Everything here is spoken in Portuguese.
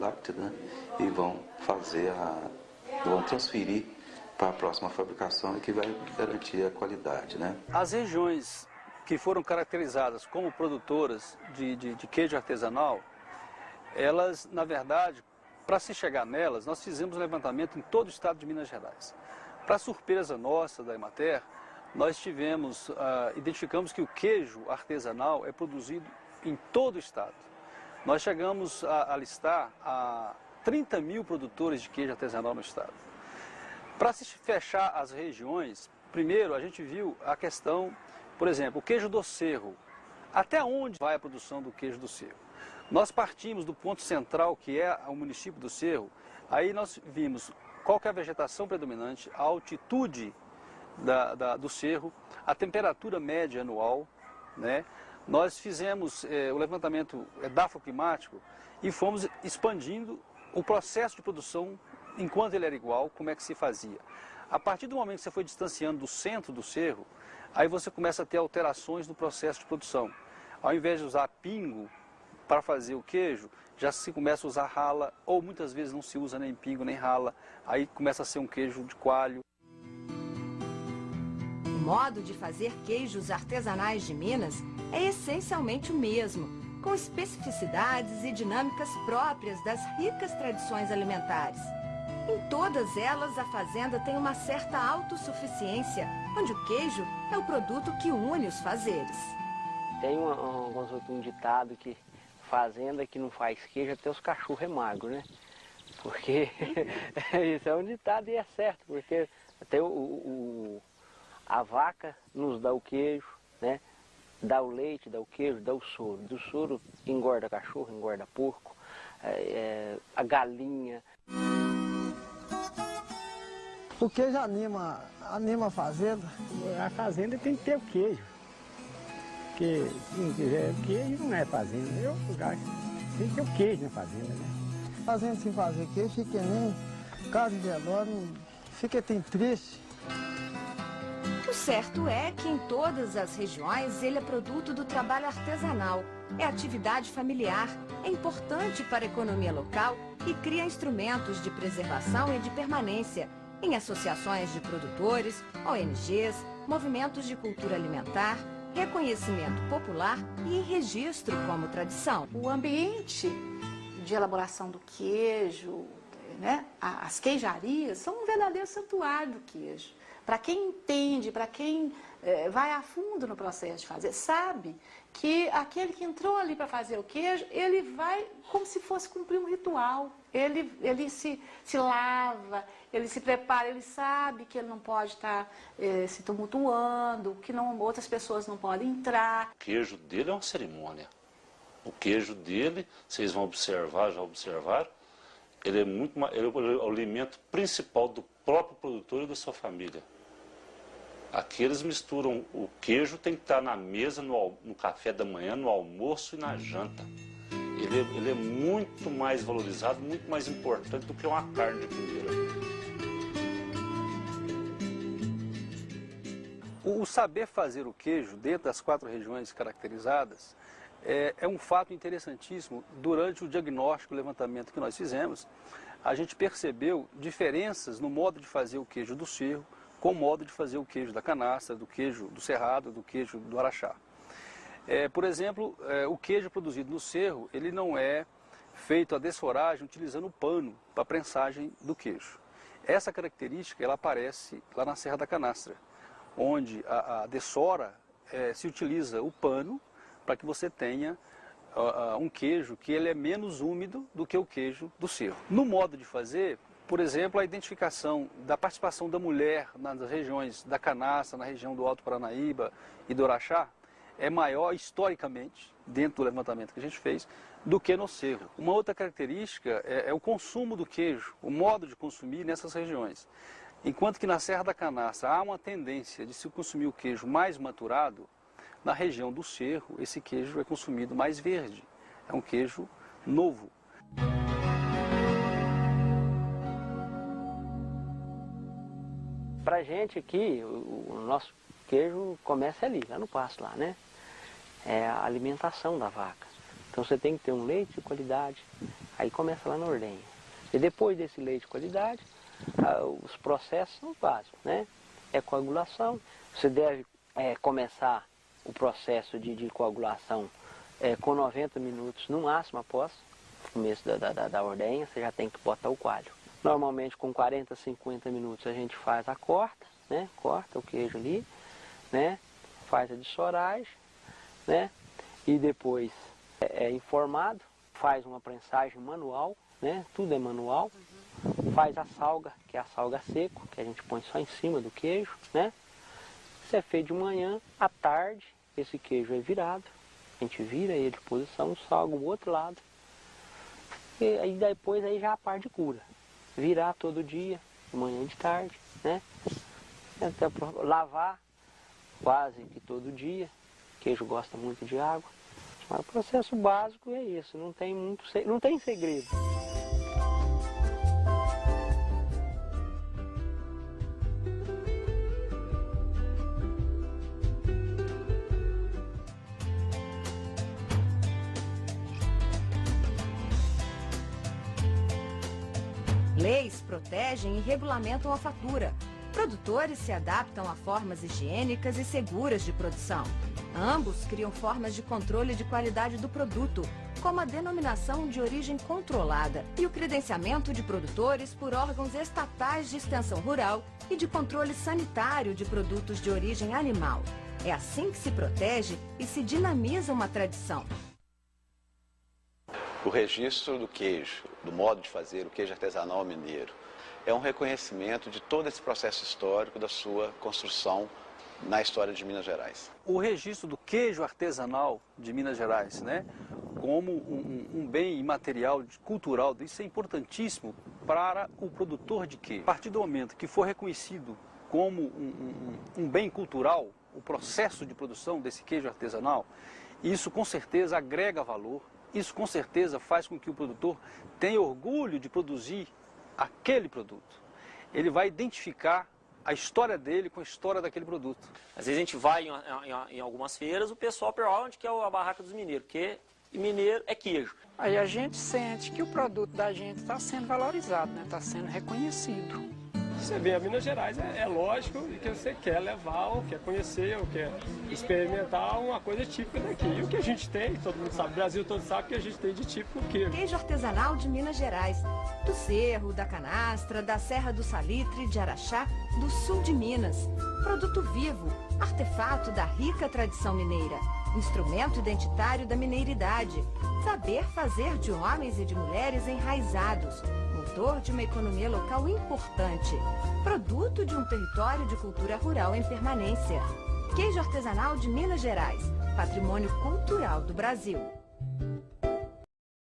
láctea, né? E vão transferir para a próxima fabricação e que vai garantir a qualidade, né? As regiões que foram caracterizadas como produtoras de queijo artesanal, elas, na verdade, para se chegar nelas, nós fizemos um levantamento em todo o estado de Minas Gerais. Para surpresa nossa da Emater, nós identificamos que o queijo artesanal é produzido em todo o estado. Nós chegamos a listar 30 mil produtores de queijo artesanal no estado. Para se fechar as regiões, primeiro a gente viu a questão, por exemplo, o queijo do Cerro. Até onde vai a produção do queijo do Cerro? Nós partimos do ponto central, que é o município do Cerro, aí nós vimos qual que é a vegetação predominante, a altitude do cerro, a temperatura média anual, né? Nós fizemos o levantamento edafoclimático e fomos expandindo o processo de produção enquanto ele era igual, como é que se fazia. A partir do momento que você foi distanciando do centro do cerro, aí você começa a ter alterações no processo de produção. Ao invés de usar pingo para fazer o queijo, já se começa a usar rala, ou muitas vezes não se usa nem pingo nem rala, aí começa a ser um queijo de coalho. O modo de fazer queijos artesanais de Minas é essencialmente o mesmo, com especificidades e dinâmicas próprias das ricas tradições alimentares. Em todas elas, a fazenda tem uma certa autossuficiência, onde o queijo é o produto que une os fazeres. Tem um ditado que fazenda que não faz queijo, até os cachorros é magro, né? Porque isso é um ditado e é certo, porque até a vaca nos dá o queijo, né? Dá o leite, dá o queijo, dá o soro. Do soro engorda cachorro, engorda porco, a galinha. O queijo anima a fazenda. A fazenda tem que ter o queijo. Porque se não tiver queijo, não é fazenda. Tem que ter o queijo na fazenda, né? Fazenda sem fazer queijo, fica nem casa de velório, fica até triste. O certo é que em todas as regiões ele é produto do trabalho artesanal, é atividade familiar, é importante para a economia local e cria instrumentos de preservação e de permanência em associações de produtores, ONGs, movimentos de cultura alimentar, reconhecimento popular e registro como tradição. O ambiente de elaboração do queijo, né, as queijarias, são um verdadeiro santuário do queijo. Para quem entende, para quem vai a fundo no processo de fazer, sabe que aquele que entrou ali para fazer o queijo, ele vai como se fosse cumprir um ritual. Ele se lava, ele se prepara, ele sabe que ele não pode estar se tumultuando, que outras pessoas não podem entrar. O queijo dele é uma cerimônia. O queijo dele, vocês vão observar, já observaram, ele é o alimento principal do próprio produtor e da sua família. Aqui eles misturam o queijo, tem que estar na mesa, no café da manhã, no almoço e na janta. Ele é muito mais valorizado, muito mais importante do que uma carne de primeira. O saber fazer o queijo dentro das 4 regiões caracterizadas é um fato interessantíssimo. Durante o diagnóstico, o levantamento que nós fizemos, a gente percebeu diferenças no modo de fazer o queijo do Cerro com o modo de fazer o queijo da canastra, do queijo do Cerrado, do queijo do Araxá. Por exemplo, o queijo produzido no Cerro, ele não é feito a desforagem utilizando o pano para a prensagem do queijo. Essa característica ela aparece lá na Serra da Canastra, onde a dessora se utiliza o pano para que você tenha um queijo que ele é menos úmido do que o queijo do Cerro. No modo de fazer, por exemplo, a identificação da participação da mulher nas regiões da Canastra, na região do Alto Paranaíba e do Araxá, é maior historicamente, dentro do levantamento que a gente fez, do que no Cerro. Uma outra característica é o consumo do queijo, o modo de consumir nessas regiões. Enquanto que na Serra da Canastra há uma tendência de se consumir o queijo mais maturado, na região do Cerro esse queijo é consumido mais verde, é um queijo novo. Pra gente aqui, o nosso queijo começa ali, lá no pasto, lá, né? É a alimentação da vaca. Então você tem que ter um leite de qualidade, Aí começa lá na ordenha. E depois desse leite de qualidade, os processos são básicos, né? É coagulação. Você deve começar o processo de coagulação com 90 minutos no máximo após o começo da ordenha, você já tem que botar o coalho. Normalmente com 40, 50 minutos a gente faz a corta, né? Corta o queijo ali, né? Faz a dessoragem, né? E depois é informado, faz uma prensagem manual, né? Tudo é manual. Faz a salga, que é a salga seco, que a gente põe só em cima do queijo, né? Isso é feito de manhã, à tarde, esse queijo é virado. A gente vira ele de posição, salga o outro lado. E aí depois aí já a parte de cura. Virar todo dia, de manhã e de tarde, né? Até lavar quase que todo dia. O queijo gosta muito de água. Mas o processo básico é isso, não tem segredo. Leis protegem e regulamentam a fatura. Produtores se adaptam a formas higiênicas e seguras de produção. Ambos criam formas de controle de qualidade do produto, como a denominação de origem controlada e o credenciamento de produtores por órgãos estatais de extensão rural e de controle sanitário de produtos de origem animal. É assim que se protege e se dinamiza uma tradição. O registro do queijo, do modo de fazer o queijo artesanal mineiro, é um reconhecimento de todo esse processo histórico da sua construção na história de Minas Gerais. O registro do queijo artesanal de Minas Gerais, né, como um bem imaterial cultural, isso é importantíssimo para o produtor de queijo. A partir do momento que for reconhecido como um bem cultural, o processo de produção desse queijo artesanal, isso com certeza agrega valor. Isso com certeza faz com que o produtor tenha orgulho de produzir aquele produto. Ele vai identificar a história dele com a história daquele produto. Às vezes a gente vai em algumas feiras, o pessoal pergunta onde que é a barraca dos mineiros, porque mineiro é queijo. Aí a gente sente que o produto da gente está sendo valorizado, né? Está sendo reconhecido. Você vem a Minas Gerais, é lógico que você quer levar, ou quer conhecer, ou quer experimentar uma coisa típica daqui. E o que a gente tem, todo mundo sabe, o Brasil todo sabe que a gente tem de típico queijo. Queijo artesanal de Minas Gerais, do Cerro, da Canastra, da Serra do Salitre, de Araxá, do sul de Minas. Produto vivo, artefato da rica tradição mineira, instrumento identitário da mineiridade, saber fazer de homens e de mulheres enraizados, motor de uma economia local importante, produto de um território de cultura rural em permanência. Queijo artesanal de Minas Gerais, patrimônio cultural do Brasil.